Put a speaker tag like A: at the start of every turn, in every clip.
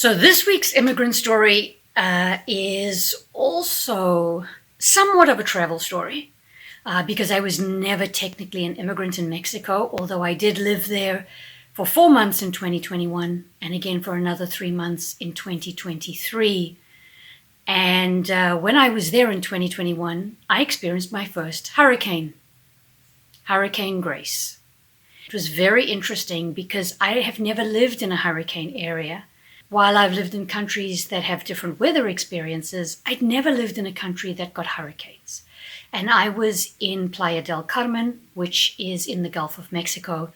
A: So this week's immigrant story is also somewhat of a travel story because I was never technically an immigrant in Mexico, although I did live there for 4 months in 2021 and again for another 3 months in 2023. And when I was there in 2021, I experienced my first hurricane, Hurricane Grace. It was very interesting because I have never lived in a hurricane area. While I've lived in countries that have different weather experiences, I'd never lived in a country that got hurricanes. And I was in Playa del Carmen, which is in the Gulf of Mexico,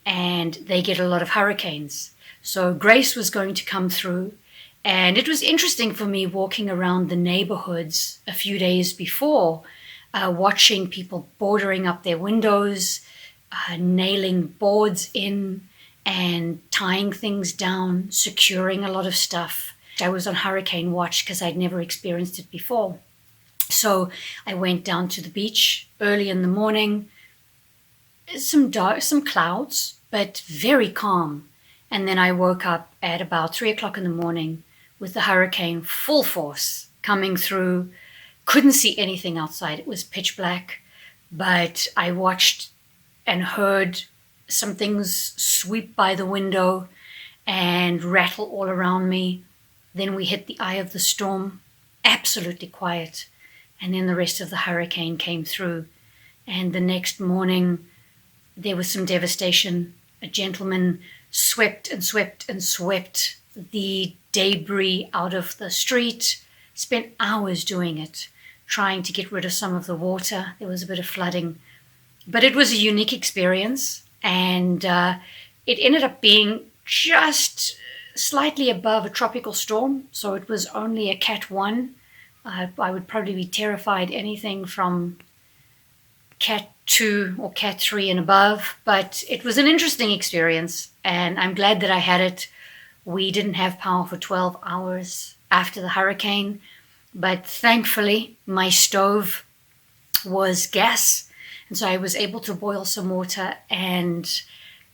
A: and they get a lot of hurricanes. So Grace was going to come through, and it was interesting for me walking around the neighborhoods a few days before, watching people bordering up their windows, nailing boards in, and tying things down, securing a lot of stuff. I was on hurricane watch because I'd never experienced it before. So I went down to the beach early in the morning. Some clouds, but very calm. And then I woke up at about 3 o'clock in the morning with the hurricane full force coming through. Couldn't see anything outside. It was pitch black, but I watched and heard some things sweep by the window and rattle all around me. Then we hit the eye of the storm, absolutely quiet. And then the rest of the hurricane came through. And the next morning, there was some devastation. A gentleman swept and swept and swept the debris out of the street, spent hours doing it, trying to get rid of some of the water. There was a bit of flooding. But it was a unique experience. And it ended up being just slightly above a tropical storm. So it was only a Cat 1. I would probably be terrified anything from Cat 2 or Cat 3 and above. But it was an interesting experience. And I'm glad that I had it. We didn't have power for 12 hours after the hurricane. But thankfully, my stove was gas. And so I was able to boil some water and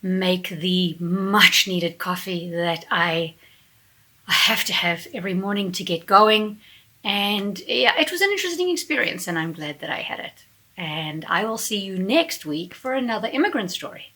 A: make the much needed coffee that I have to have every morning to get going. And yeah, it was an interesting experience and I'm glad that I had it. And I will see you next week for another immigrant story.